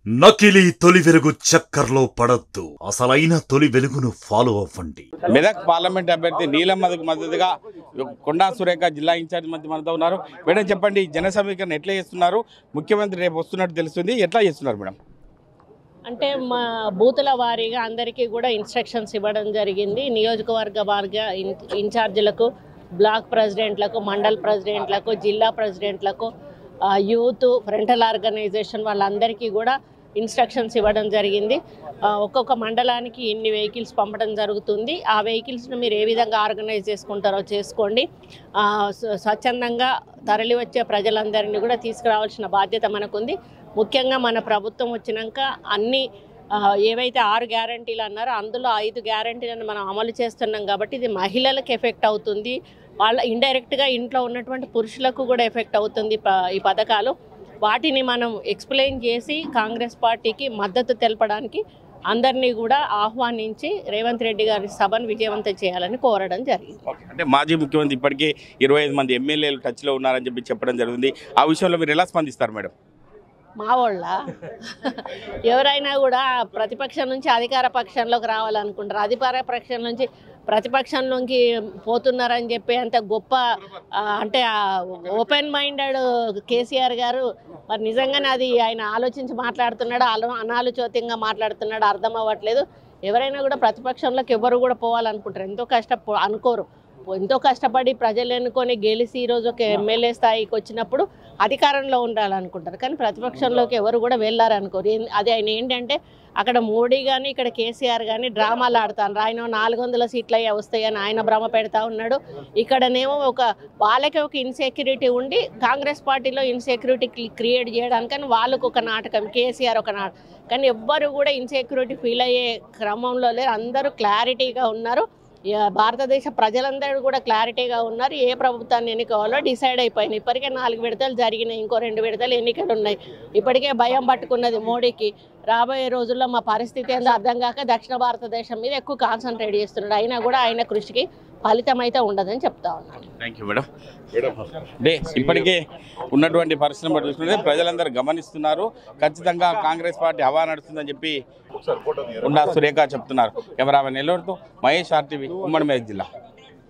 నకిలీ తొలి వెలుగు చక్కర్లో పడొద్దు, అసలైన తొలి వెలుగును ఫాలో అవ్వండి. మెదక్ పార్లమెంట్ అభ్యర్థి నీలమ్మకు మద్దతుగా కొండా సురేఖ జిల్లా ఇన్ఛార్జ్ మధ్య మనతో ఉన్నారు. మేడం చెప్పండి, జన సమీకరణ ఎట్లా చేస్తున్నారు? ముఖ్యమంత్రి రేపు వస్తున్నట్టు తెలుస్తుంది, ఎట్లా చేస్తున్నారు మేడం? అంటే మా బూతుల వారీగా అందరికీ కూడా ఇన్స్ట్రక్షన్స్ ఇవ్వడం జరిగింది. నియోజకవర్గ వారీగా ఇన్ఛార్జీలకు, బ్లాక్ ప్రెసిడెంట్లకు, మండల్ ప్రెసిడెంట్లకు, జిల్లా ప్రెసిడెంట్లకు, యూత్ ఫ్రంటల్ ఆర్గనైజేషన్ వాళ్ళందరికీ కూడా ఇన్స్ట్రక్షన్స్ ఇవ్వడం జరిగింది. ఒక్కొక్క మండలానికి ఇన్ని వెహికల్స్ పంపడం జరుగుతుంది. ఆ వెహికల్స్ను మీరు ఏ విధంగా ఆర్గనైజ్ చేసుకుంటారో చేసుకోండి. స్వచ్ఛందంగా తరలి వచ్చే ప్రజలందరినీ కూడా తీసుకురావాల్సిన బాధ్యత మనకుంది. ముఖ్యంగా మన ప్రభుత్వం వచ్చినాక అన్ని ఏవైతే 6 గ్యారంటీలు అన్నారో అందులో 5 గ్యారంటీలను మనం అమలు చేస్తున్నాం కాబట్టి ఇది మహిళలకు ఎఫెక్ట్ అవుతుంది. వాళ్ళ ఇండైరెక్ట్గా ఇంట్లో ఉన్నటువంటి పురుషులకు కూడా ఎఫెక్ట్ అవుతుంది ఈ పథకాలు. వాటిని మనం ఎక్స్ప్లెయిన్ చేసి కాంగ్రెస్ పార్టీకి మద్దతు తెలపడానికి అందరినీ కూడా ఆహ్వానించి రేవంత్ రెడ్డి గారి సభను విజయవంతం చేయాలని కోరడం జరిగింది. అంటే మాజీ ముఖ్యమంత్రి ఇప్పటికే 25 మంది ఎమ్మెల్యేలు టచ్లో ఉన్నారని చెప్పి చెప్పడం జరుగుతుంది. ఆ విషయంలో మీరు ఎలా స్పందిస్తారు మేడం? మా వాళ్ళ ఎవరైనా కూడా ప్రతిపక్షం నుంచి అధికార పక్షంలోకి రావాలనుకుంటారు. అధికార పక్షం నుంచి ప్రతిపక్షంలోకి పోతున్నారని చెప్పి అంత గొప్ప అంటే ఓపెన్ మైండెడ్ కేసీఆర్ గారు మరి నిజంగానే అది ఆయన ఆలోచించి మాట్లాడుతున్నాడు, అనాలోచితంగా మాట్లాడుతున్నాడు, అర్థం అవ్వట్లేదు. ఎవరైనా కూడా ప్రతిపక్షంలోకి ఎవరు కూడా పోవాలనుకుంటారు, ఎంతో కష్టపడి ప్రజలు ఎన్నుకొని గెలిచి ఈరోజు ఒక ఎమ్మెల్యే స్థాయికి వచ్చినప్పుడు అధికారంలో ఉండాలనుకుంటారు. కానీ ప్రతిపక్షంలోకి ఎవరు కూడా వెళ్ళారనుకోరు. అది ఆయన ఏంటంటే అక్కడ మోడీ కానీ ఇక్కడ కేసీఆర్ కానీ డ్రామాలు ఆడతాను, ఆయన 400 సీట్లు అయ్యా వస్తాయని ఆయన భ్రమ పెడతా ఉన్నాడు. ఇక్కడనేమో వాళ్ళకి ఒక ఇన్సెక్యూరిటీ ఉండి కాంగ్రెస్ పార్టీలో ఇన్సెక్యూరిటీ క్రియేట్ చేయడానికని వాళ్ళకు ఒక నాటకం, కేసీఆర్ ఒక నాటకం. కానీ ఎవ్వరు కూడా ఇన్సెక్యూరిటీ ఫీల్ అయ్యే క్రమంలో లేరు. అందరూ క్లారిటీగా ఉన్నారు. భారతదేశ ప్రజలందరూ కూడా క్లారిటీగా ఉన్నారు. ఏ ప్రభుత్వాన్ని ఎన్నుకోవాలో డిసైడ్ అయిపోయింది. ఇప్పటికే 4 విడతలు జరిగినాయి, ఇంకో 2 విడతలు ఎన్నికలు ఉన్నాయి. ఇప్పటికే భయం పట్టుకున్నది మోడీకి. రాబోయే రోజుల్లో మా పరిస్థితి ఏందో అర్థం కాక దక్షిణ భారతదేశం మీద ఎక్కువ కాన్సన్ట్రేట్ చేస్తున్నాడు. అయినా కూడా ఆయన కృషికి ఫలితం అయితే ఉండదని చెప్తా ఉన్నాను. Thank you madam. ఇప్పటికే ఉన్నటువంటి పరిశ్రమ చూసుకుంటే ప్రజలందరూ గమనిస్తున్నారు. ఖచ్చితంగా కాంగ్రెస్ పార్టీ హవా నడుస్తుందని చెప్పి కొండా సురేఖ చెప్తున్నారు. కెమెరామెన్ నెల్లూరుతో మహేష్, RTV, ఉమ్మడి మెదక్ జిల్లా.